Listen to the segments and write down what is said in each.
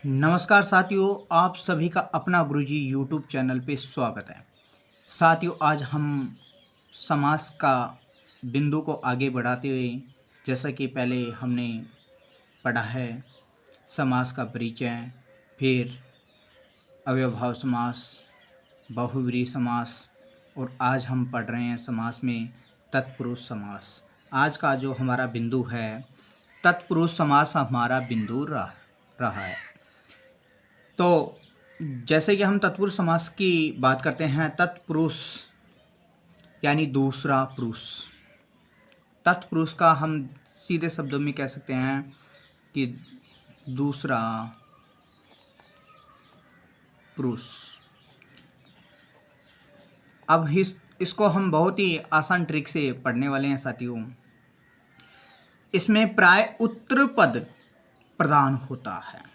नमस्कार साथियों, आप सभी का अपना गुरुजी यूट्यूब चैनल पे स्वागत है। साथियों, आज हम समास का बिंदु को आगे बढ़ाते हुए, जैसा कि पहले हमने पढ़ा है समास का परिचय, फिर अव्ययभाव समास, बहुव्रीहि समास और आज हम पढ़ रहे हैं समास में तत्पुरुष समास। आज का जो हमारा बिंदु है तत्पुरुष समास हमारा बिंदु रहा है। तो जैसे कि हम तत्पुरुष समास की बात करते हैं, तत्पुरुष यानी दूसरा पुरुष। तत्पुरुष का हम सीधे शब्दों में कह सकते हैं कि दूसरा पुरुष। अब इसको हम बहुत ही आसान ट्रिक से पढ़ने वाले हैं साथियों। इसमें प्राय उत्तर पद प्रधान होता है।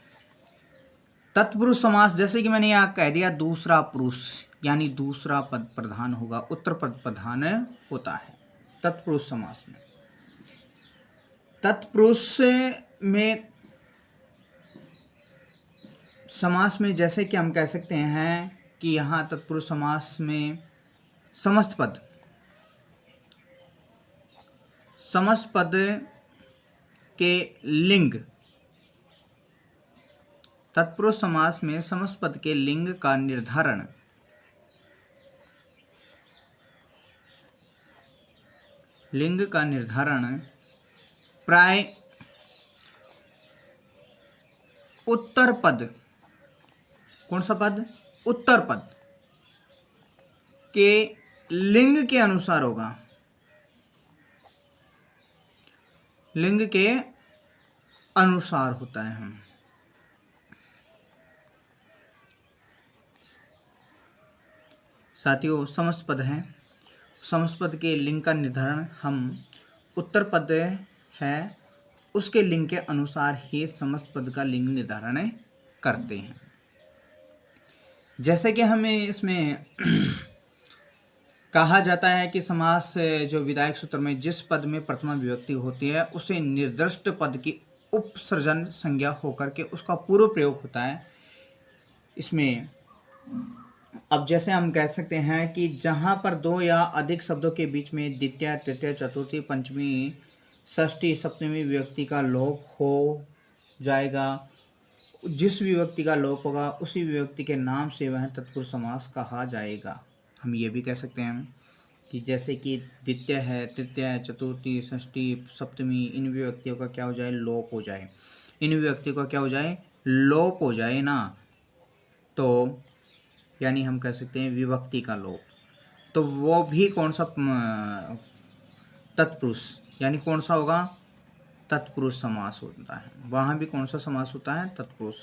तत्पुरुष समास, जैसे कि मैंने यहाँ कह दिया, दूसरा पुरुष यानी दूसरा पद प्रधान होगा, उत्तर पद प्रधान होता है तत्पुरुष समास में। तत्पुरुष में समास में जैसे कि हम कह सकते हैं कि यहाँ तत्पुरुष समास में समस्त पद के लिंग, तत्पुरुष समास में समस्त पद के लिंग का निर्धारण प्राय उत्तर पद, कौन सा पद? उत्तर पद के लिंग के अनुसार होगा, लिंग के अनुसार होता है। हम साथियों, समस्त पद हैं, समस्त पद के लिंग का निर्धारण हम उत्तर पद है उसके लिंग के अनुसार ही समस्त पद का लिंग निर्धारण करते हैं। जैसे कि हमें इसमें कहा जाता है कि समास जो विधायक सूत्र में जिस पद में प्रथमा विभक्ति होती है उसे निर्दिष्ट पद की उपसर्जन संज्ञा होकर के उसका पूर्व प्रयोग होता है। इसमें अब जैसे हम कह सकते हैं कि जहाँ पर दो या अधिक शब्दों के बीच में द्वितीय, तृतीय, चतुर्थी, पंचमी, षष्ठी, सप्तमी विभक्ति का लोप हो जाएगा, जिस विभक्ति का लोप होगा उसी विभक्ति के नाम से वह तत्पुरुष समास कहा जाएगा। हम ये भी कह सकते हैं कि जैसे कि द्वितीय है, तृतीय, चतुर्थी, षष्ठी, सप्तमी, इन विभक्तियों का क्या हो जाए? लोप हो जाए। इन विभक्तियों का क्या हो जाए? लोप हो जाए ना। तो यानी हम कह सकते हैं विभक्ति का लोप। तो वो भी कौन सा तत्पुरुष, यानी कौन सा होगा? तत्पुरुष समास होता है। वहाँ भी कौन सा समास होता है? तत्पुरुष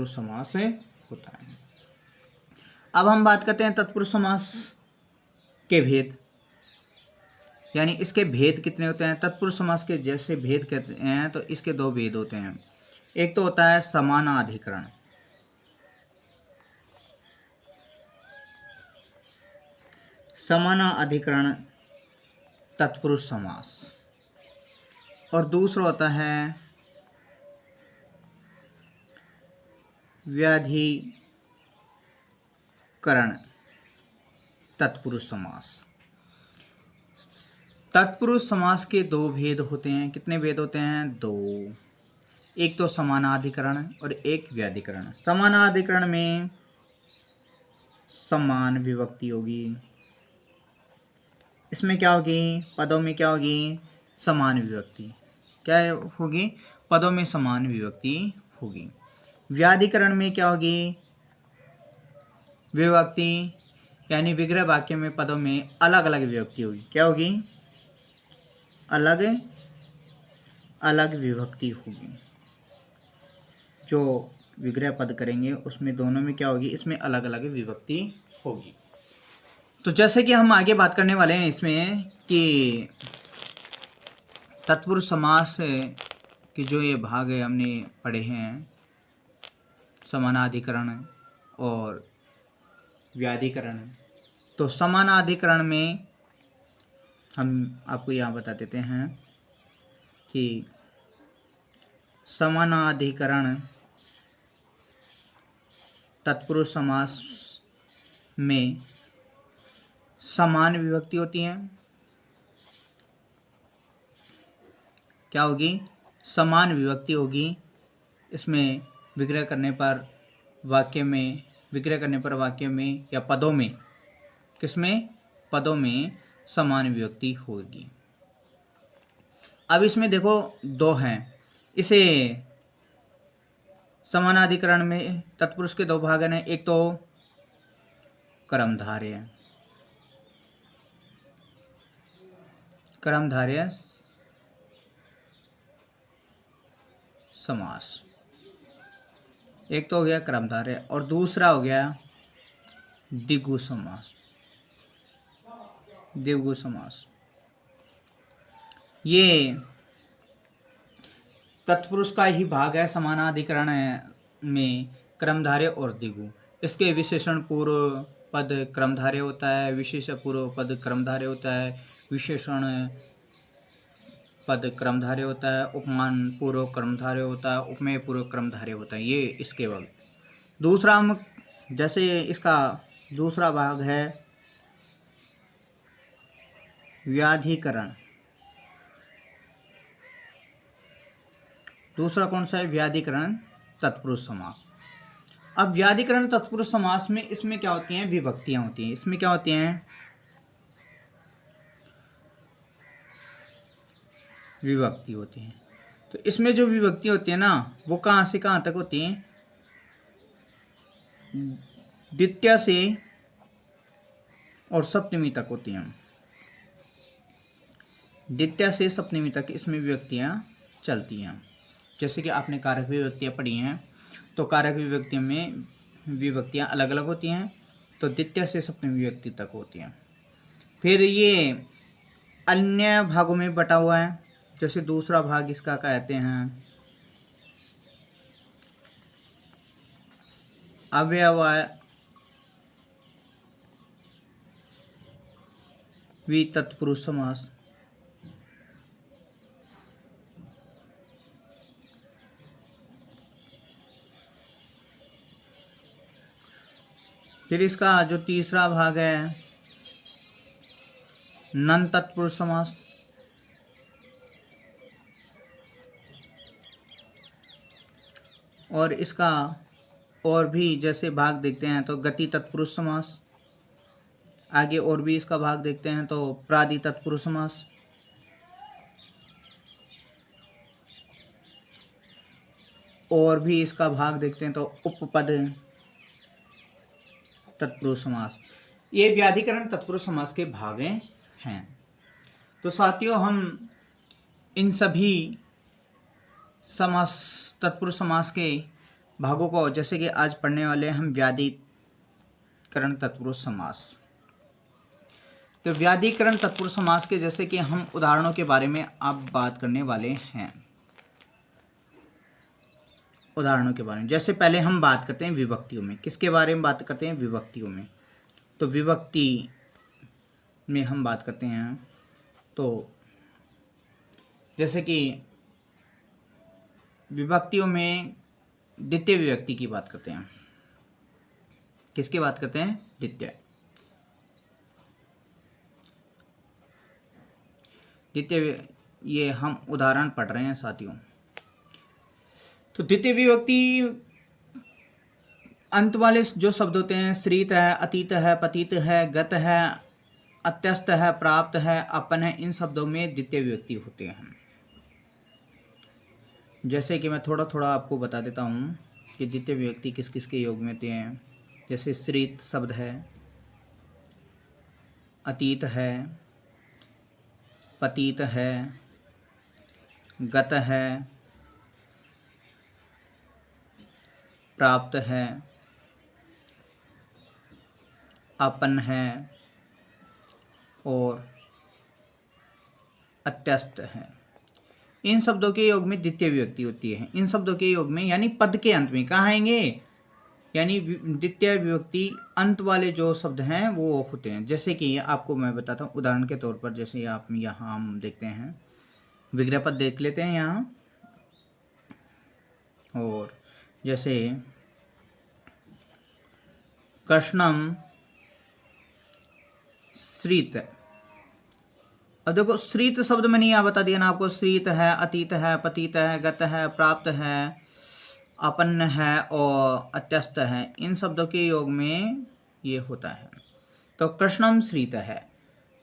समास होता है। अब हम बात करते हैं तत्पुरुष समास के भेद, यानी इसके भेद कितने होते हैं। तत्पुरुष समास के जैसे भेद कहते हैं तो इसके दो भेद होते हैं। एक तो होता है समानाधिकरण, समानाधिकरण तत्पुरुष समास, और दूसरा होता है व्याधिकरण तत्पुरुष समास। तत्पुरुष समास के दो भेद होते हैं। कितने भेद होते हैं? दो। एक तो समानाधिकरण और एक व्याधिकरण। समानाधिकरण में समान विभक्ति होगी। इसमें क्या होगी? पदों में क्या होगी? समान विभक्ति। क्या होगी? पदों में समान विभक्ति होगी। व्याधिकरण में क्या होगी? विभक्ति, यानी विग्रह वाक्य में पदों में अलग अलग विभक्ति होगी। क्या होगी? अलग अलग विभक्ति होगी। जो विग्रह पद करेंगे उसमें दोनों में क्या होगी? इसमें अलग अलग विभक्ति होगी। तो जैसे कि हम आगे बात करने वाले हैं इसमें कि तत्पुरुष समास के जो ये भाग है हमने पढ़े हैं, समानाधिकरण और व्याधिकरण। तो समानाधिकरण में हम आपको यहाँ बता देते हैं कि समानाधिकरण तत्पुरुष समास में समान विभक्ति होती है। क्या होगी? समान विभक्ति होगी। इसमें विग्रह करने पर वाक्य में या पदों में, किसमें? पदों में समान विभक्ति होगी। अब इसमें देखो दो हैं। इसे समानाधिकरण में तत्पुरुष के दो भाग हैं। एक तो कर्मधारय समास, एक तो हो गया कर्मधारय और दूसरा हो गया द्विगु समास। ये तत्पुरुष का ही भाग है समानाधिकरण में, कर्मधारय और द्विगु। इसके विशेषण पूर्व पद कर्मधारय होता है, विशेषण पूर्व पद कर्मधारय होता है, विशेषण पद कर्मधारय होता है, उपमान पूर्व कर्मधारय होता है, उपमेय पूर्व कर्मधारय होता है। ये इसके भाग। दूसरा जैसे इसका दूसरा भाग है व्याधिकरण। दूसरा कौन सा है? व्याधिकरण तत्पुरुष समास। अब व्याधिकरण तत्पुरुष समास में इसमें क्या होती हैं? विभक्तियां होती हैं। इसमें क्या होती हैं? विभक्ति होती हैं। तो इसमें जो विभक्ति होती है ना, वो कहाँ से कहाँ तक होती हैं? द्वितीय से और सप्तमी तक होती हैं। द्वितीय से सप्तमी तक इसमें विभक्तियां चलती हैं। जैसे कि आपने कारक विभक्तियां पढ़ी हैं, तो कारक विभक्तियों में विभक्तियां अलग अलग होती हैं, तो द्वितीय से सप्तमी विभक्ति तक होती हैं। फिर ये अन्य भागों में बटा हुआ है। जैसे दूसरा भाग इसका कहते हैं अव्ययवी तत्पुरुष समास। फिर इसका जो तीसरा भाग है नन तत्पुरुष समास। और इसका और भी जैसे भाग देखते हैं तो गति तत्पुरुष समास। आगे और भी इसका भाग देखते हैं तो प्रादि तत्पुरुष समास। और भी इसका भाग देखते हैं तो उपपद तत्पुरुष समास। ये व्याधिकरण तत्पुरुष समास के भाग हैं। तो साथियों, हम इन सभी समास तत्पुरुष समास के भागों को जैसे कि आज पढ़ने वाले हैं हम व्याधिकरण तत्पुरुष समास। तो व्याधिकरण तत्पुरुष समास के जैसे कि हम उदाहरणों के बारे में अब बात करने वाले हैं। उदाहरणों के बारे में जैसे पहले हम बात करते हैं विभक्तियों में। किसके बारे में बात करते हैं? विभक्तियों में। तो विभक्ति में हम बात करते हैं तो जैसे कि विभक्तियों में द्वितीय विभक्ति की बात करते हैं। किसकी बात करते हैं? द्वितीय ये हम उदाहरण पढ़ रहे हैं साथियों। तो द्वितीय विभक्ति अंत वाले जो शब्द होते हैं, श्रित है, अतीत है, पतित है, गत है, अत्यस्त है, प्राप्त है, अपन है, इन शब्दों में द्वितीय विभक्ति होते हैं। जैसे कि मैं थोड़ा थोड़ा आपको बता देता हूँ कि द्वितीय विभक्ति किस किस के योग में होते हैं। जैसे श्रित शब्द है, अतीत है, पतित है, गत है, प्राप्त है, अपन है और अत्यस्त है। इन शब्दों के योग में द्वितीय विभक्ति होती है। इन शब्दों के योग में यानी पद के अंत में कहाँ आएंगे? यानी द्वितीय विभक्ति अंत वाले जो शब्द हैं वो होते हैं। जैसे कि आपको मैं बताता हूँ उदाहरण के तौर पर। जैसे आप यहाँ हम देखते हैं विग्रह पद देख लेते हैं। यहाँ और जैसे कृष्णम श्रीत। अब देखो श्रीत शब्द में नहीं, यहाँ बता दिया ना आपको, श्रीत है, अतीत है, पतीत है, गत है, प्राप्त है, अपन्न है और अत्यस्त है। इन शब्दों के योग में ये होता है। तो कृष्णम श्रीत है,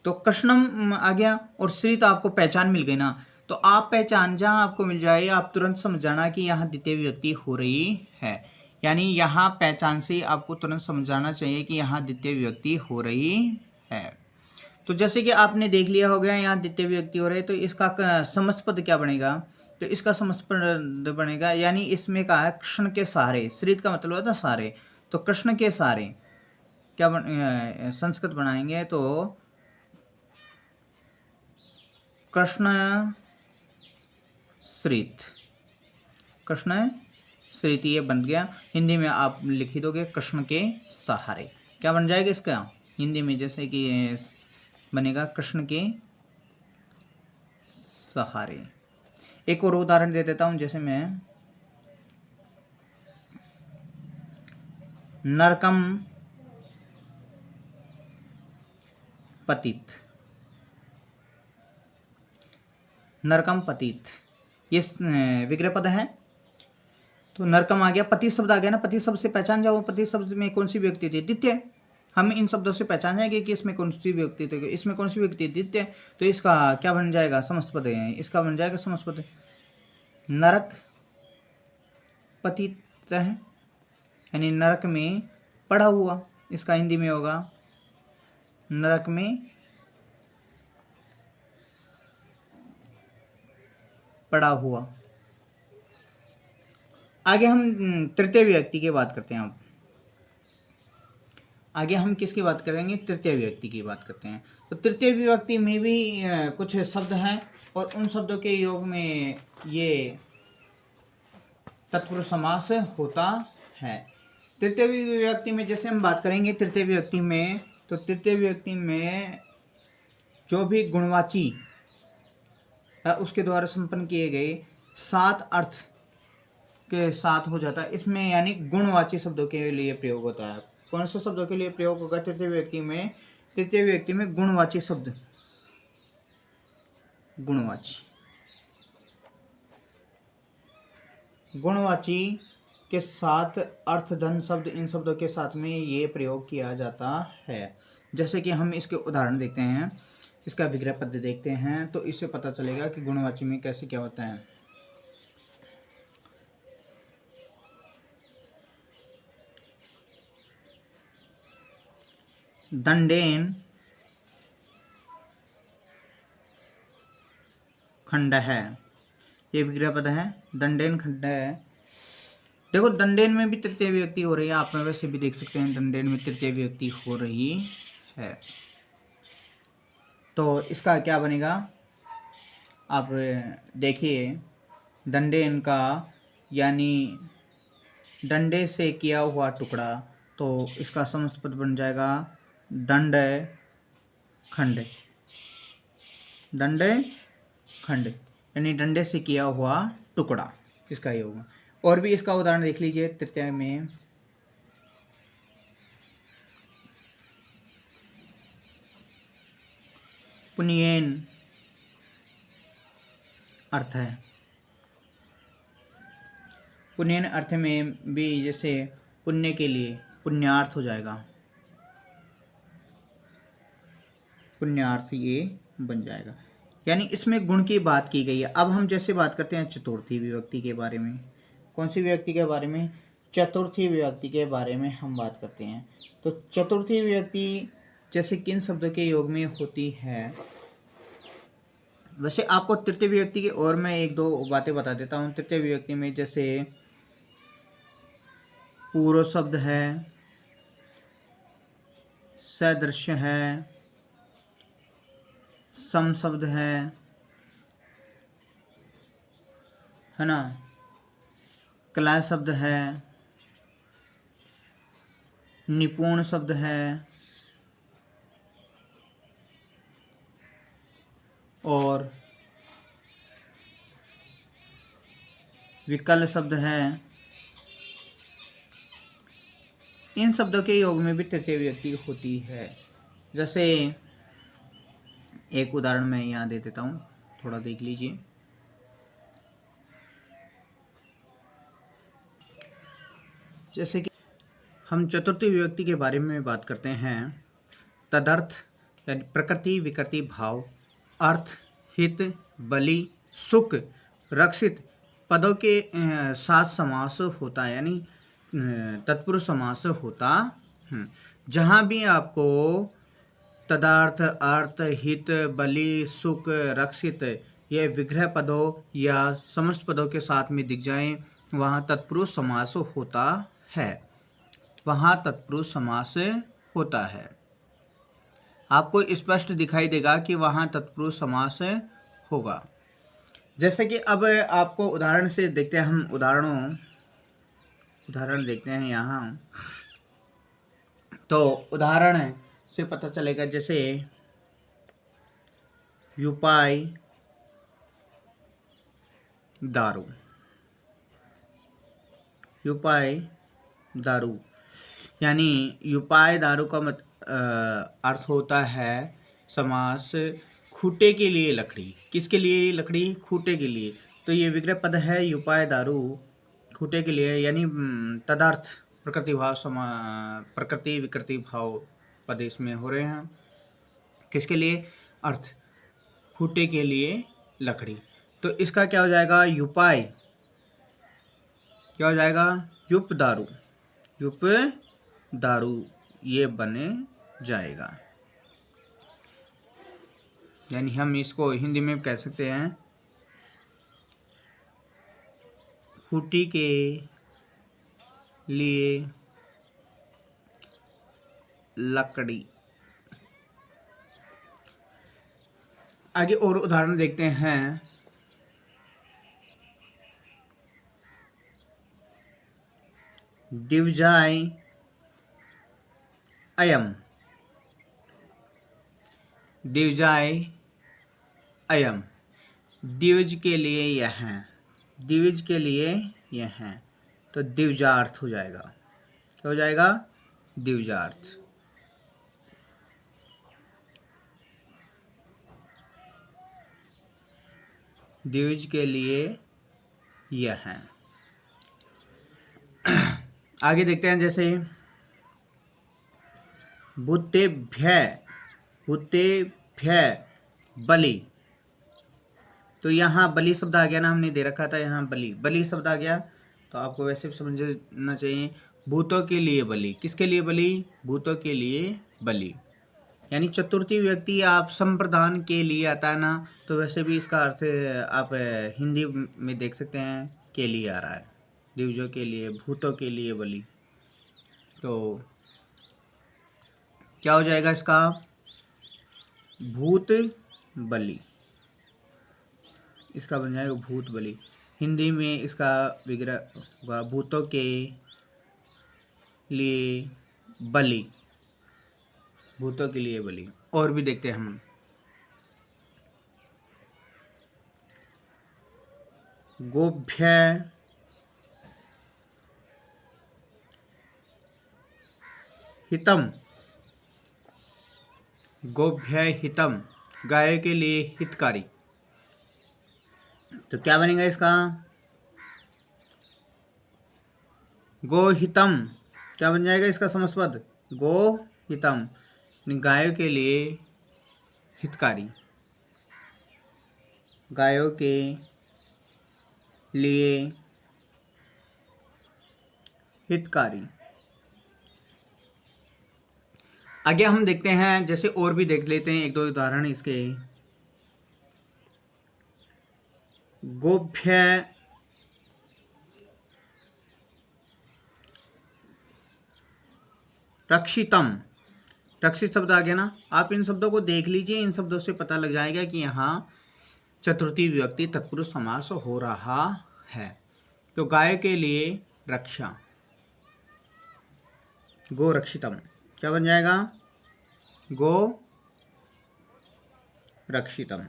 तो कृष्णम आ गया और श्रीत आपको पहचान मिल गई ना। तो आप पहचान जहां आपको मिल जाए आप तुरंत समझ जाना कि यहाँ द्वितीय विभक्ति हो रही है। यानी यहाँ पहचान से आपको तुरंत समझ जाना चाहिए कि यहाँ द्वितीय विभक्ति हो रही है। तो जैसे कि आपने देख लिया हो गया यहाँ द्वितीय विभक्ति हो रही है, तो इसका समस्त पद क्या बनेगा? तो इसका समस्त पद बनेगा, यानी इसमें कहा है कृष्ण के सहारे। श्रीत का मतलब होता है सहारे, तो कृष्ण के सहारे क्या संस्कृत बनाएंगे तो कृष्ण श्रीत, कृष्ण श्रीत ये बन गया। हिंदी में आप लिख दोगे कृष्ण के सहारे, क्या बन जाएगा इसका हिंदी में? जैसे कि बनेगा कृष्ण के सहारे। एक और उदाहरण दे देता हूं, जैसे मैं नरकम पतित, नरकम पतित ये विग्रह पद है। तो नरकम आ गया, पति शब्द आ गया ना। पति शब्द से पहचान जाओ, पति शब्द में कौन सी व्यक्ति थी? द्वितीय। हम इन शब्दों से पहचान जाएंगे कि इसमें कौन सी व्यक्ति थी, इसमें कौन सी व्यक्ति द्वितीय। तो इसका क्या बन जाएगा? समस्त पद है, इसका बन जाएगा समस्त पद। नरक पतित है, यानी नरक में पड़ा हुआ, इसका हिंदी में होगा नरक में पड़ा हुआ। आगे हम तृतीय विभक्ति की बात करते हैं। अब आगे हम किसकी बात करेंगे? तृतीय विभक्ति की बात करते हैं। तो तृतीय विभक्ति में भी कुछ शब्द हैं और उन शब्दों के योग में ये तत्पुरुष समास होता है। तृतीय विभक्ति में जैसे हम बात करेंगे तृतीय विभक्ति में, तो तृतीय विभक्ति में जो भी गुणवाची उसके द्वारा संपन्न किए गए 7 अर्थ के साथ हो जाता है इसमें, यानी गुणवाची शब्दों के लिए प्रयोग होता है। कौन से शब्दों के लिए प्रयोग होगा तृतीय विभक्ति में? तृतीय विभक्ति में गुणवाची शब्द, गुणवाची, गुणवाची के साथ अर्थधन शब्द, इन शब्दों के साथ में ये प्रयोग किया जाता है। जैसे कि हम इसके उदाहरण देखते हैं, इसका विग्रह पद देखते हैं, तो इससे पता चलेगा कि गुणवाची में कैसे क्या होता है। दंडेन खंड है, ये विग्रह पद है। दंडेन खंड है। देखो दंडेन में भी तृतीय विभक्ति हो रही है, आप वैसे भी देख सकते हैं दंडेन में तृतीय विभक्ति हो रही है। तो इसका क्या बनेगा आप देखिए, दंडेन का यानी डंडे से किया हुआ टुकड़ा, तो इसका समस्त पद बन जाएगा दंड खंड, दंड खंड, यानी डंडे से किया हुआ टुकड़ा, इसका ही होगा। और भी इसका उदाहरण देख लीजिए तृतीय में, पुण्येन अर्थ है। पुण्येन अर्थ में भी जैसे पुण्य के लिए पुण्यार्थ हो जाएगा, पुण्यार्थ ये बन जाएगा, यानी इसमें गुण की बात की गई है। अब हम जैसे बात करते हैं चतुर्थी विभक्ति के बारे में। कौन सी विभक्ति के बारे में? चतुर्थी विभक्ति के बारे में हम बात करते हैं। तो चतुर्थी विभक्ति जैसे किन शब्दों के योग में होती है? वैसे आपको तृतीय विभक्ति की और मैं एक दो बातें बता देता हूँ। तृतीय विभक्ति में जैसे पूर्व शब्द है, सदृश्य है, सम शब्द है ना, कला शब्द है, निपुण शब्द है और विकल शब्द है। इन शब्दों के योग में भी तृतीय विभक्ति होती है। जैसे एक उदाहरण मैं यहाँ दे देता हूँ, थोड़ा देख लीजिए। जैसे कि हम चतुर्थी विभक्ति के बारे में बात करते हैं। तदर्थ यानी प्रकृति विकृति भाव, अर्थ, हित, बलि, सुख, रक्षित पदों के साथ समास होता है, यानी तत्पुरुष समास होता। जहाँ भी आपको तदार्थ, अर्थ, हित, बलि, सुख, रक्षित ये विग्रह पदों या समस्त पदों के साथ में दिख जाएं, वहाँ तत्पुरुष समास होता है। वहाँ तत्पुरुष समास होता है। आपको स्पष्ट दिखाई देगा कि वहाँ तत्पुरुष समास होगा। जैसे कि अब आपको उदाहरण से देखते हैं, हम उदाहरण देखते हैं यहाँ। तो उदाहरण से पता चलेगा, जैसे युपाय दारू। युपाय दारू यानी युपाय दारू का अर्थ होता है समास खूटे के लिए लकड़ी। किसके लिए लकड़ी? खूटे के लिए। तो ये विग्रह पद है युपाय दारू, खूटे के लिए, यानी तदार्थ प्रकृति विकृति भाव पद इसमें हो रहे हैं। किसके लिए? अर्थ, खूटे के लिए लकड़ी। तो इसका क्या हो जाएगा? युपाय क्या हो जाएगा? युप दारू, युप दारू ये बने जाएगा। यानी हम इसको हिंदी में कह सकते हैं खूटी के लिए लकड़ी। आगे और उदाहरण देखते हैं। दिवजाय अयम। दिवजाय अयम, दिवज के लिए यह है, दिवज के लिए यह है। तो दिवजार्थ हो जाएगा। क्या हो जाएगा? दिवजार्थ। दिवज के लिए यह है। आगे देखते हैं, जैसे भूतेभ्य बलि। तो यहाँ बलि शब्द आ गया ना, हमने दे रखा था यहाँ बलि शब्द आ गया। तो आपको वैसे भी समझना चाहिए भूतों के लिए बलि। किसके लिए बलि? भूतों के लिए बलि। यानी चतुर्थी व्यक्ति आप संप्रदान के लिए आता है ना, तो वैसे भी इसका अर्थ आप हिंदी में देख सकते हैं के लिए आ रहा है। दिवजों के लिए, भूतों के लिए बलि। तो क्या हो जाएगा इसका? भूत बलि। इसका बन जाएगा भूत बलि। हिंदी में इसका विग्रह होगा भूतों के लिए बलि। भूतों के लिए बलि। और भी देखते हैं हम। गोभ्य हितम। गोभ्य हितम, गाय के लिए हितकारी। तो क्या बनेगा इसका? गोहितम। क्या बन जाएगा इसका समस्त पद? गोहितम, गायों के लिए हितकारी। गायों के लिए हितकारी। आगे हम देखते हैं, जैसे और भी देख लेते हैं एक दो उदाहरण इसके। गोभ्य रक्षितम। रक्षित शब्द आ गया ना, आप इन शब्दों को देख लीजिए। इन शब्दों से पता लग जाएगा कि यहाँ चतुर्थी विभक्ति तत्पुरुष समास हो रहा है। तो गाय के लिए रक्षा, गो रक्षितम। क्या बन जाएगा? गो रक्षितम।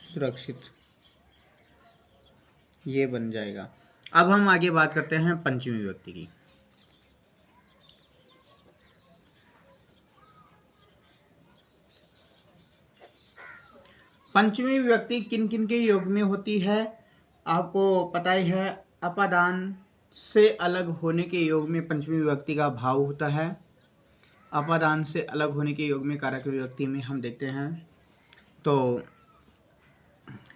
सुरक्षित, ये बन जाएगा। अब हम आगे बात करते हैं पंचमी विभक्ति की। पंचमी विभक्ति किन किन के योग में होती है आपको पता ही है। अपादान से अलग होने के योग में पंचमी विभक्ति का भाव होता है। अपादान से अलग होने के योग में कारक विभक्ति में हम देखते हैं तो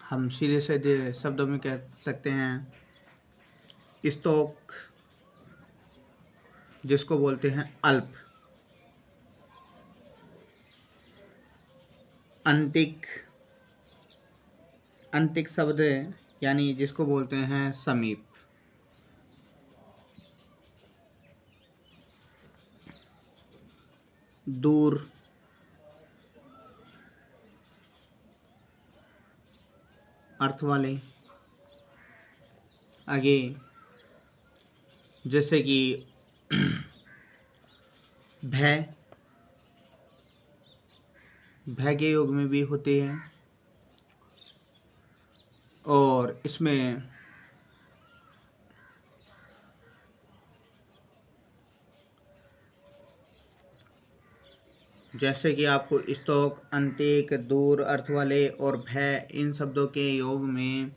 हम सीधे सीधे शब्दों में कह सकते हैं स्तोक, जिसको बोलते हैं अल्प, अंतिक, अंतिक शब्द यानी जिसको बोलते हैं समीप, दूर, अर्थ वाले। आगे जैसे कि भय, भय के योग में भी होते हैं। और इसमें जैसे कि आपको स्तोक, अंतिक, दूर, अर्थ वाले और भय, इन शब्दों के योग में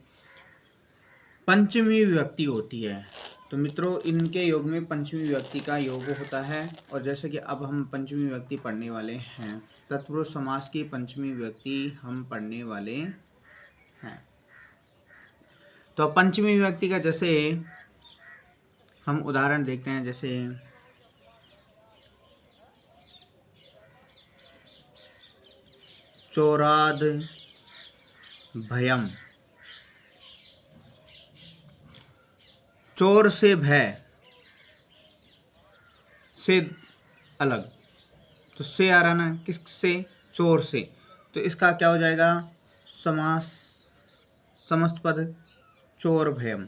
पंचमी विभक्ति होती है। तो मित्रों इनके योग में पंचमी विभक्ति का योग होता है। और जैसे कि अब हम पंचमी विभक्ति पढ़ने वाले हैं, तत्पुरुष समास की पंचमी विभक्ति हम पढ़ने वाले हैं। तो पंचमी विभक्ति का जैसे हम उदाहरण देखते हैं, जैसे चोराद भयम, चोर से भय, से अलग, तो से आ रहा ना किससे, चोर से, तो इसका क्या हो जाएगा समास, समस्त पद चोर भयम,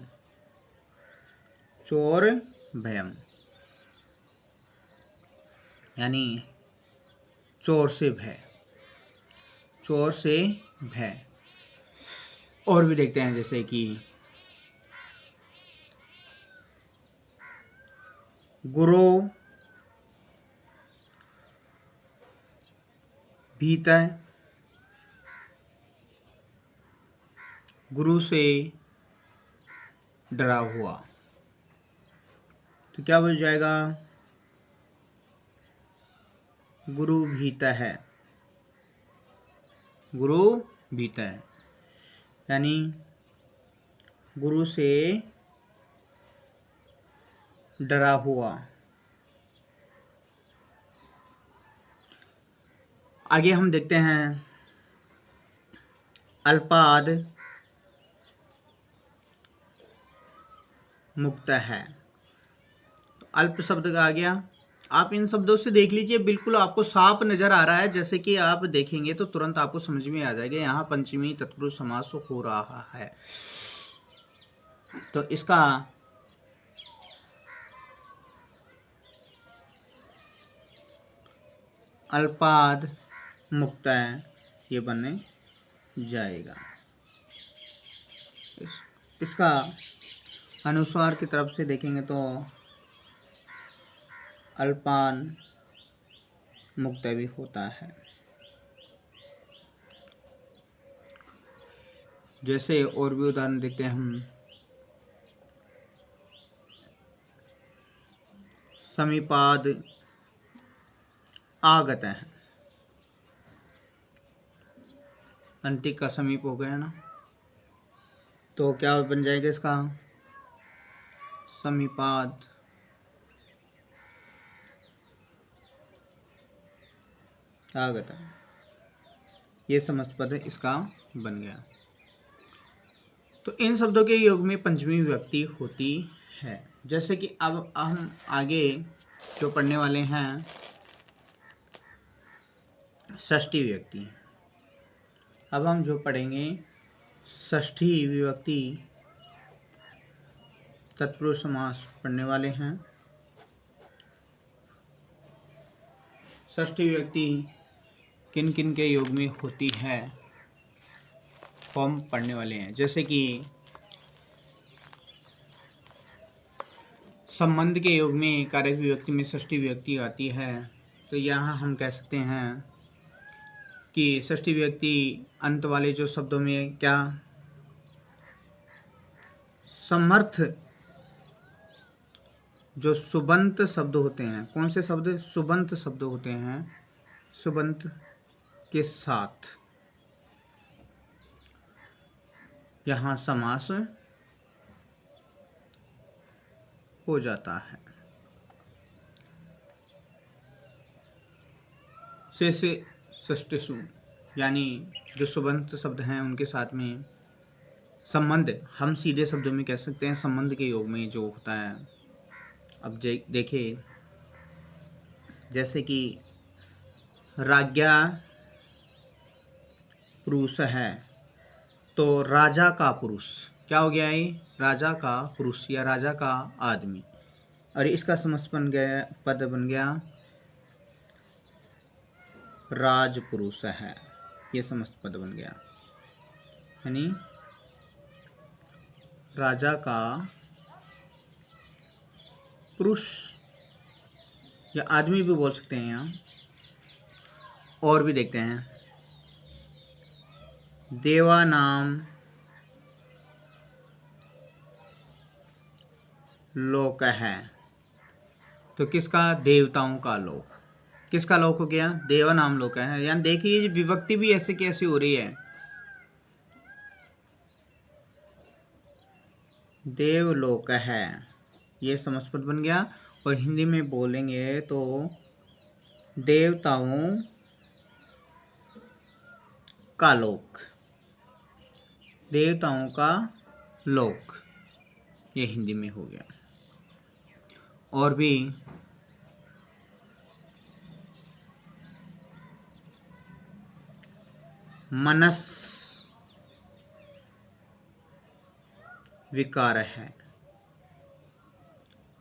चोर भयम, यानी चोर से भय, चोर से भय। और भी देखते हैं जैसे कि गुरु भीतर, गुरु से डरा हुआ, तो क्या बन जाएगा गुरु भीतर है, गुरु भीतर है, यानी गुरु से डरा हुआ। आगे हम देखते हैं अल्पाद मुक्त है। तो अल्प शब्द का आ गया। आप इन शब्दों से देख लीजिए, बिल्कुल आपको साफ नजर आ रहा है। जैसे कि आप देखेंगे तो तुरंत आपको समझ में आ जाएगा यहाँ पंचमी तत्पुरुष समास हो रहा है। तो इसका अल्पाद मुक्त है, ये बनने जाएगा। इसका अनुस्वार की तरफ से देखेंगे तो अल्पान मुक्त भी होता है। जैसे और भी उदाहरण देखते हैं हम, समीपाद आगत है, अंतिक का समीप हो गया ना, तो क्या बन जाएगा इसका समीपाद आगत, ये समस्त पद इसका बन गया। तो इन शब्दों के योग में पंचमी विभक्ति होती है। जैसे कि अब हम आगे जो पढ़ने वाले हैं षष्ठी विभक्ति। अब हम जो पढ़ेंगे षष्ठी विभक्ति तत्पुरुष समास पढ़ने वाले हैं। षष्ठी विभक्ति किन किन के योग में होती है फॉर्म पढ़ने वाले हैं। जैसे कि संबंध के योग में कारक विभक्ति में षष्ठी विभक्ति आती है, तो यहाँ हम कह सकते हैं कि षष्ठी विभक्ति अंत वाले जो शब्दों में क्या समर्थ जो सुबंत शब्द होते हैं, कौन से शब्द सुबंत शब्द होते हैं, सुबंत के साथ यहाँ समास हो जाता है। से षष्टिषु यानी जो सुबंत शब्द हैं उनके साथ में संबंध, हम सीधे शब्दों में कह सकते हैं संबंध के योग में जो होता है। अब देखिए, जैसे कि राज्ञा पुरुष है, तो राजा का पुरुष क्या हो गया, ये राजा का पुरुष या राजा का आदमी, और इसका समस्त बन गया, पद बन गया राजपुरुष है, ये समस्त पद बन गया, यानी राजा का पुरुष या आदमी भी बोल सकते हैं यहाँ। और भी देखते हैं, देवा नाम लोक है, तो किसका, देवताओं का लोक, किसका लोक हो गया, देवा नाम लोक है। यानी देखिए विभक्ति भी ऐसे कैसे हो रही है, देवलोक है, ये समस्त पद बन गया। और हिंदी में बोलेंगे तो देवताओं का लोक, देवताओं का लोक, ये हिंदी में हो गया। और भी मनस विकार है,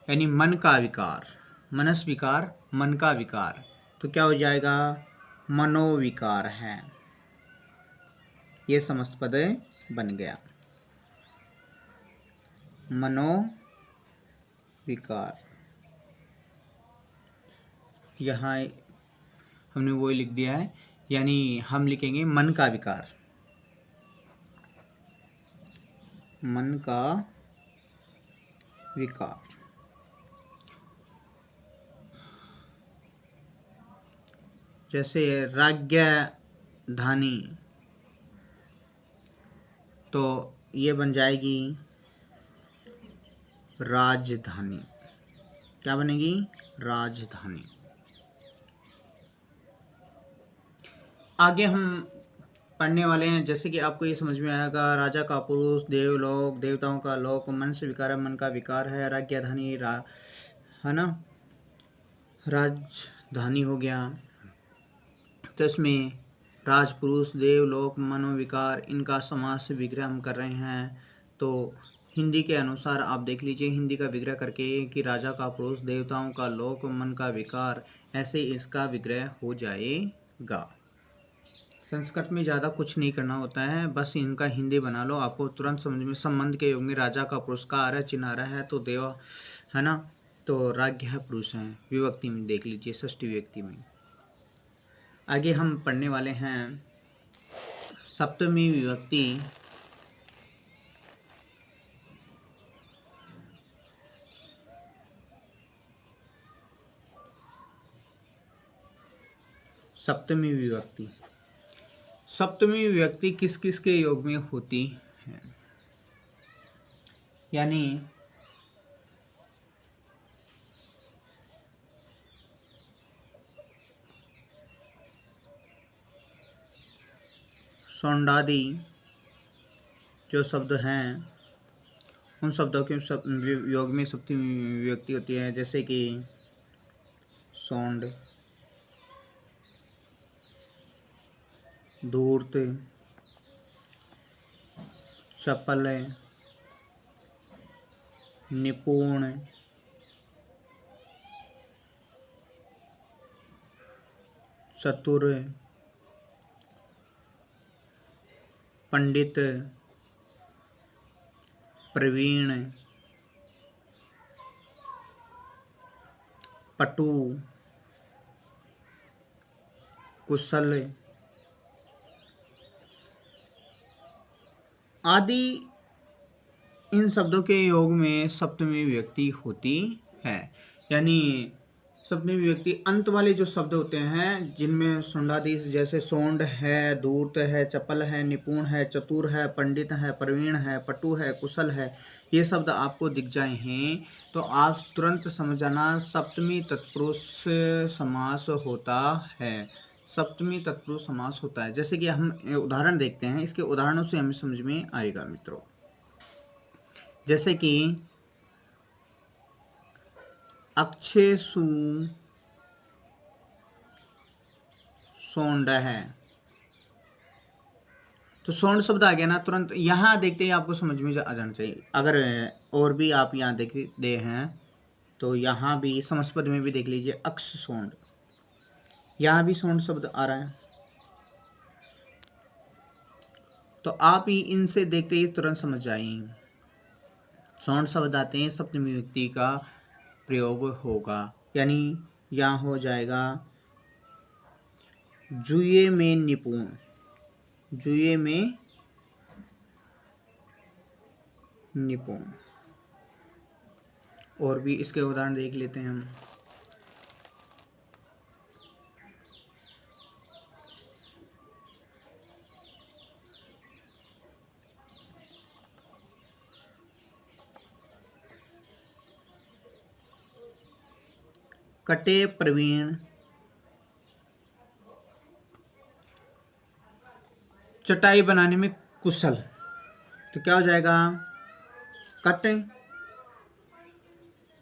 यानी मन का विकार, मनस विकार मन का विकार, तो क्या हो जाएगा, मनोविकार है, ये समस्त पद बन गया, मनोविकार। यहाँ हमने वो लिख दिया है, यानी हम लिखेंगे मन का विकार, मन का विकार। जैसे राजधानी, तो ये बन जाएगी राजधानी, क्या बनेगी, राजधानी। आगे हम पढ़ने वाले हैं, जैसे कि आपको ये समझ में आएगा, राजा का पुरुष, देवलोक, देवताओं का लोक, मन से विकार है, मन का विकार है, राजधानी है ना, राजधानी हो गया, तो इसमें राजपुरुष, देवलोक, मनोविकार, इनका समास विग्रह हम कर रहे हैं। तो हिंदी के अनुसार आप देख लीजिए, हिंदी का विग्रह करके कि राजा का पुरुष, देवताओं का लोक, मन का विकार, ऐसे इसका विग्रह हो जाएगा। संस्कृत में ज़्यादा कुछ नहीं करना होता है, बस इनका हिंदी बना लो, आपको तुरंत समझ में। संबंध के योग में राजा का पुरुष का आर्य चिन्ह आ रहा है, तो देव है ना, तो राज्ञ पुरुष हैं, विभक्ति में देख लीजिए, षष्ठी विभक्ति में। आगे हम पढ़ने वाले हैं सप्तमी विभक्ति। सप्तमी विभक्ति, सप्तमी विभक्ति किस किस के योग में होती है, यानी सौंडादि जो शब्द हैं, उन शब्दों के योग में सप्तमी विभक्ति होती है। जैसे कि सौंड, धूर्त, चपल, निपुण, चतुर, पंडित, प्रवीण, पटु, कुशल आदि इन शब्दों के योग में सप्तमी विभक्ति होती है। यानी सप्तमी विभक्ति अंत वाले जो शब्द होते हैं जिनमें सुंडादि जैसे सोंड है, धूर्त है, चपल है, निपुण है, चतुर है, पंडित है, प्रवीण है, पटु है, कुशल है, ये शब्द आपको दिख जाए हैं तो आप तुरंत समझ जाना सप्तमी तत्पुरुष समास होता है। सप्तमी तत्पुरुष समास होता है। जैसे कि हम उदाहरण देखते हैं, इसके उदाहरणों से हमें समझ में आएगा मित्रों। जैसे कि अक्षेसु सोंड है, तो सोंड शब्द आ गया ना, तुरंत यहाँ देखते ही आपको समझ में आ जाना चाहिए। अगर और भी आप यहाँ देखते हैं तो यहाँ भी समस्पद में भी देख लीजिए, अक्ष सोंड, यहाँ भी सोंड शब्द आ रहा है। तो आप ही इनसे देखते ही तुरंत समझ जाएंगे, सोंड शब्द आते हैं सप्तमी विभक्ति का प्रयोग होगा। यानी यहाँ हो जाएगा जुए में निपुण, जुए में निपुण। और भी इसके उदाहरण देख लेते हैं हम। कटे प्रवीण, चटाई बनाने में कुशल, तो क्या हो जाएगा, कट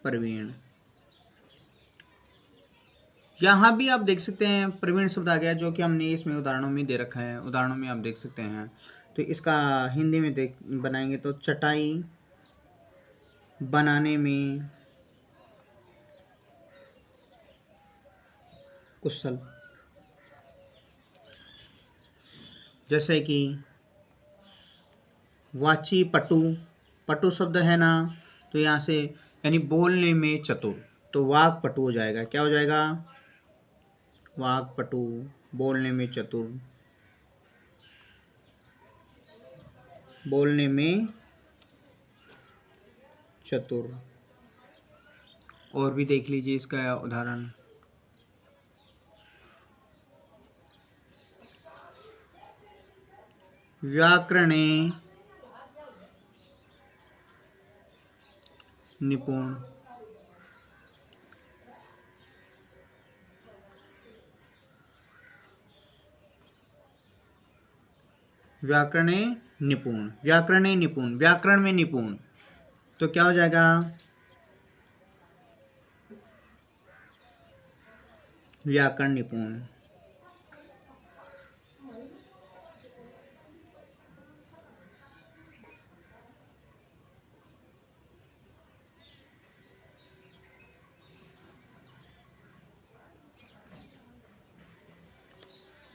प्रवीण। यहां भी आप देख सकते हैं प्रवीण शब्द आ गया, जो कि हमने इसमें उदाहरणों में दे रखा है, उदाहरणों में आप देख सकते हैं। तो इसका हिंदी में बनाएंगे तो चटाई बनाने में कुशल। जैसे कि वाची पटु, पटु शब्द है ना, तो यहाँ से यानी बोलने में चतुर, तो वाक पटु हो जाएगा। क्या हो जाएगा, वाक पटु, बोलने में चतुर, बोलने में चतुर। और भी देख लीजिए इसका उदाहरण। व्याकरणे निपुण, व्याकरणे निपुण, व्याकरणे निपुण, व्याकरण में निपुण, तो क्या हो जाएगा, व्याकरण निपुण।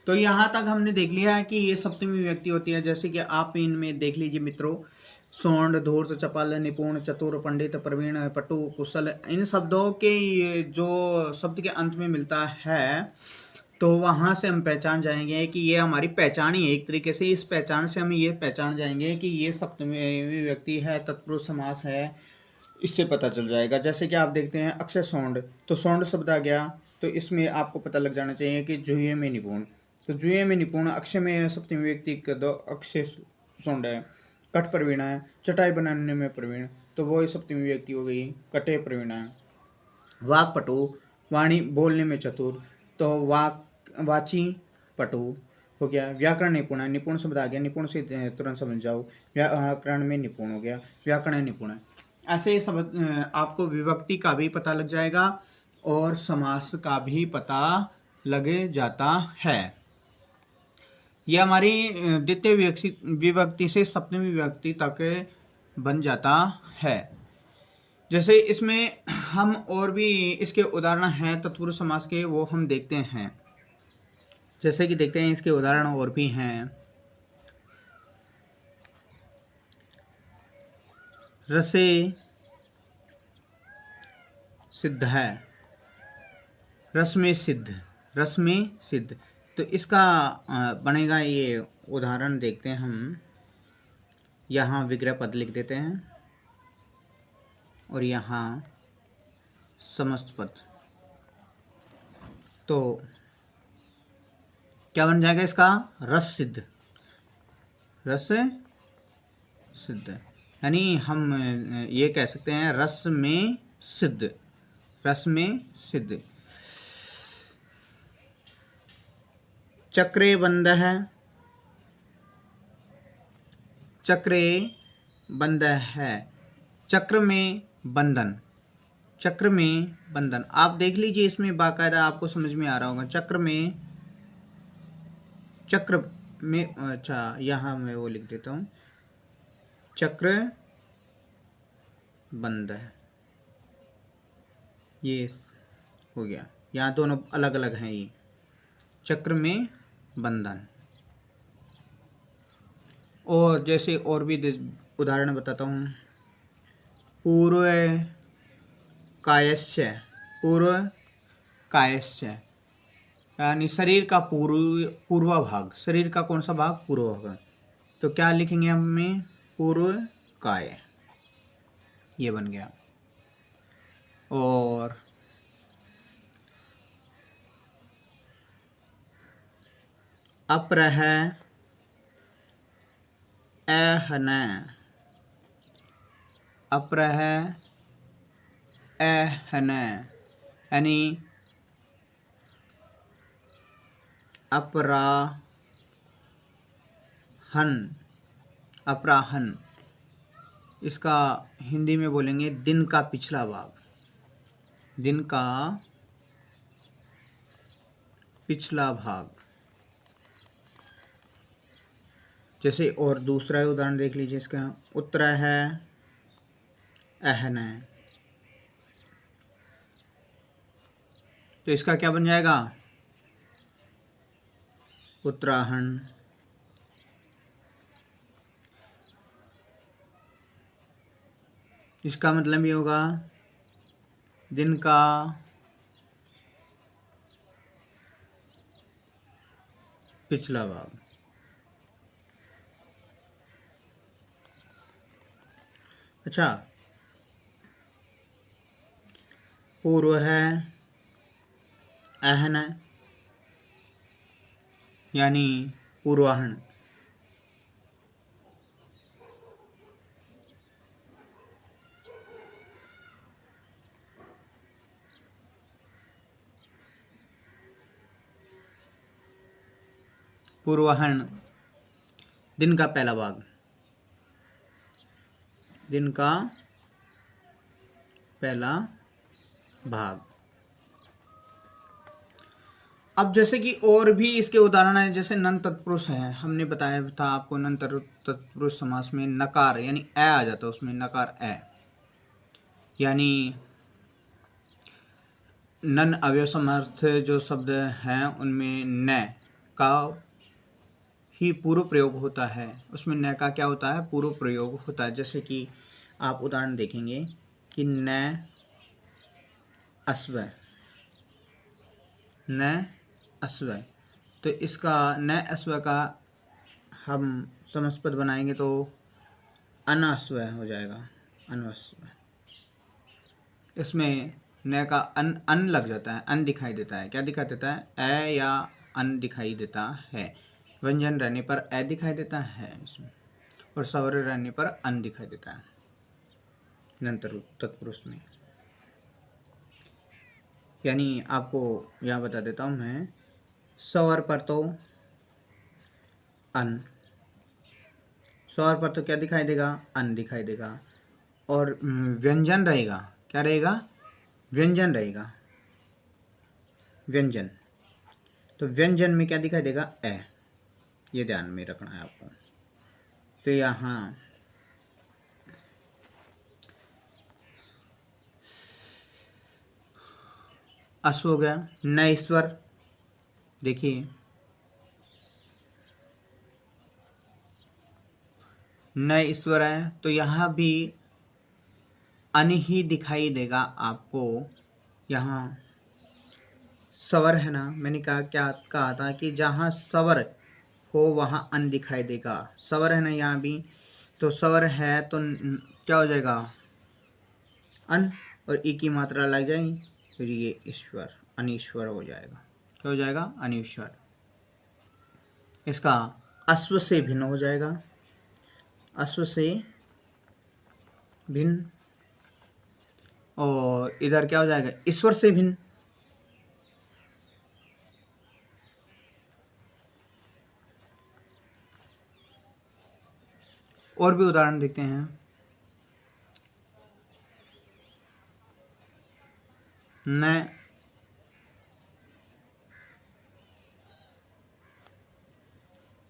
तो यहाँ तक हमने देख लिया है कि ये सप्तमी विभक्ति होती है। जैसे कि आप इनमें देख लीजिए मित्रों, सोंड, धूर्त, चपल, निपुण, चतुर, पंडित, प्रवीण, पटु, कुशल, इन शब्दों के ये जो शब्द के अंत में मिलता है, तो वहाँ से हम पहचान जाएंगे कि ये हमारी पहचान ही है। एक तरीके से इस पहचान से हम ये पहचान जाएंगे कि ये सप्तमी विभक्ति है, तत्पुरुष समास है, इससे पता चल जाएगा। जैसे कि आप देखते हैं अक्षय सोंड, तो सोंड शब्द आ गया, तो इसमें आपको पता लग जाना चाहिए कि जुए में निपुण, तो जुए में निपुण, अक्षय में सप्तमी व्यक्ति का दो अक्षय सोंड है, कट प्रवीण है, चटाई बनाने में प्रवीण, तो वो सप्तमी व्यक्ति हो गई, कटे प्रवीण है। वाक पटु, वाणी बोलने में चतुर, तो वाची पटु हो गया। व्याकरण निपुण है, निपुण शब्द आ गया, निपुण से तुरंत समझ जाओ, व्याकरण में निपुण हो गया, व्याकरण निपुण है। ऐसे सब आपको विभक्ति का भी पता लग जाएगा और समास का भी पता लग जाता है। यह हमारी द्वितीय विभक्ति से सप्तमी विभक्ति तक बन जाता है। जैसे इसमें हम और भी इसके उदाहरण हैं तत्पुरुष समास के, वो हम देखते हैं। जैसे कि देखते हैं इसके उदाहरण और भी हैं। रसे सिद्ध है, रस में सिद्ध, रस में सिद्ध। तो इसका बनेगा ये उदाहरण देखते हैं हम। यहाँ विग्रह पद लिख देते हैं और यहाँ समस्त पद। तो क्या बन जाएगा इसका? रस सिद्ध, रस सिद्ध, यानी हम ये कह सकते हैं रस में सिद्ध, रस में सिद्ध। चक्रे बंध है, चक्रे बंध है, चक्र में बंधन, चक्र में बंधन। आप देख लीजिए इसमें बाकायदा आपको समझ में आ रहा होगा। चक्र में, चक्र में, अच्छा यहाँ मैं वो लिख देता हूँ, चक्र बंध है, ये हो गया। यहाँ दोनों अलग अलग हैं, ये चक्र में बंधन। और जैसे और भी उदाहरण बताता हूँ। पूर्व कायस्य, पूर्व कायस्य, यानी शरीर का पूर्व भाग, शरीर का कौन सा भाग? पूर्व भाग। तो क्या लिखेंगे हमें? पूर्व काय, ये बन गया। और अप्रह एहन, अप्रह एहन, यानी अपराहन, अपराहन। इसका हिंदी में बोलेंगे दिन का पिछला भाग, दिन का पिछला भाग। जैसे और दूसरा उदाहरण देख लीजिए इसका। उत्तर है अहन, तो इसका क्या बन जाएगा? उत्तराहन। इसका मतलब ये होगा दिन का पिछला भाग। अच्छा, पूर्व है अहन, यानी पूर्वाहन। पूर्वाहन, दिन का पहला भाग, दिन का पहला भाग। अब जैसे कि और भी इसके उदाहरण है, जैसे नन तत्पुरुष है। हमने बताया था आपको, नन तत्पुरुष समास में नकार यानी ए आ जाता है, उसमें नकार ए, यानी नन अवयव समर्थ जो शब्द हैं उनमें न का ही पूर्व प्रयोग होता है, उसमें न का क्या होता है? पूर्व प्रयोग होता है। जैसे कि आप उदाहरण देखेंगे कि न अश्व, न अश्व। तो इसका न अश्व का हम समस्पद बनाएंगे तो अनअश्व हो जाएगा, अनअश्व। इसमें न का अन लग जाता है, अन दिखाई देता है। क्या दिखाई देता है? ए या अन दिखाई देता है। व्यंजन रहने पर ए दिखाई देता है इसमें, और स्वर रहने पर अन दिखाई देता है नंतर तत्पुरुष में। यानी आपको यहाँ बता देता हूँ मैं, स्वर पर तो अन, स्वर पर तो क्या दिखाई देगा? अन दिखाई देगा। और व्यंजन रहेगा, क्या रहेगा? व्यंजन रहेगा, व्यंजन। तो व्यंजन में क्या दिखाई देगा? ए, ये ध्यान में रखना है आपको। तो यहाँ अश्व हो गया। न ईश्वर, देखिए न ईश्वर है, तो यहाँ भी अन ही दिखाई देगा आपको। यहाँ स्वर है ना, मैंने कहा था कि जहाँ स्वर हो वहाँ अन दिखाई देगा। स्वर है ना यहाँ भी, तो स्वर है तो क्या हो जाएगा, अन, और ई की मात्रा लग जाएगी, फिर ये ईश्वर, अनीश्वर हो जाएगा। क्या हो जाएगा, अनीश्वर। इसका अश्व से भिन्न हो जाएगा, अश्व से भिन्न, और इधर क्या हो जाएगा, ईश्वर से भिन्न। और भी उदाहरण देखते हैं। न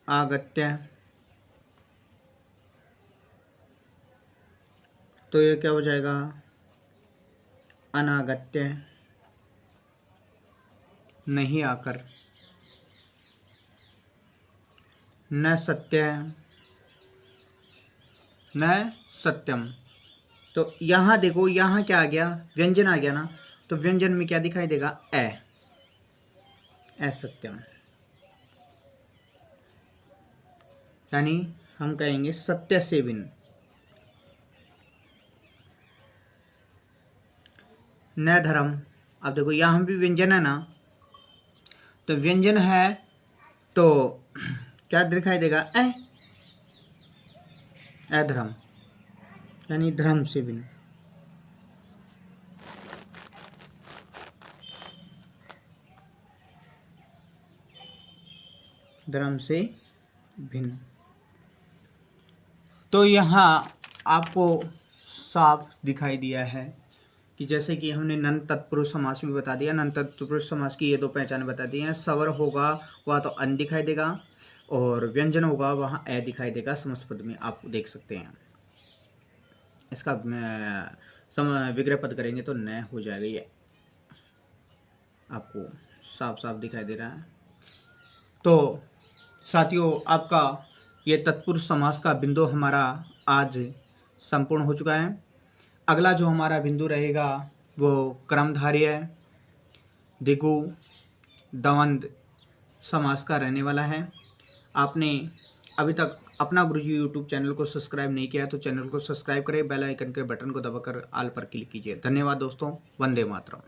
आगत्य, तो ये क्या हो जाएगा, अनागत्य, नहीं आकर। न सत्य, न सत्यम। तो यहाँ देखो, यहाँ क्या आ गया, व्यंजन आ गया ना, तो व्यंजन में क्या दिखाई देगा, असत्यम। यानी हम कहेंगे सत्य से भिन्न। न धर्म, अब देखो यहाँ भी व्यंजन है ना, तो व्यंजन है तो क्या दिखाई देगा, अधर्म, यानी धर्म से भिन्न। धर्म से भिन्न। तो यहाँ आपको साफ दिखाई दिया है कि जैसे कि हमने नंद तत्पुरुष समास भी बता दिया, नंद तत्पुरुष समास की ये दो पहचान बता दी हैं। स्वर होगा वह तो अन दिखाई देगा, और व्यंजन होगा वहाँ ए दिखाई देगा। समास पद में आप देख सकते हैं। इसका विग्रह पद करेंगे तो न हो जाएगा, ये आपको साफ साफ दिखाई दे रहा है। तो साथियों, आपका ये तत्पुरुष समास का बिंदु हमारा आज संपूर्ण हो चुका है। अगला जो हमारा बिंदु रहेगा वो क्रमधार्य दिगु द्वंद्व समास का रहने वाला है। आपने अभी तक अपना गुरुजी यूट्यूब चैनल को सब्सक्राइब नहीं किया तो चैनल को सब्सक्राइब करें, बेल आइकन के बटन को दबाकर ऑल पर क्लिक कीजिए। धन्यवाद दोस्तों, वंदे मातरम।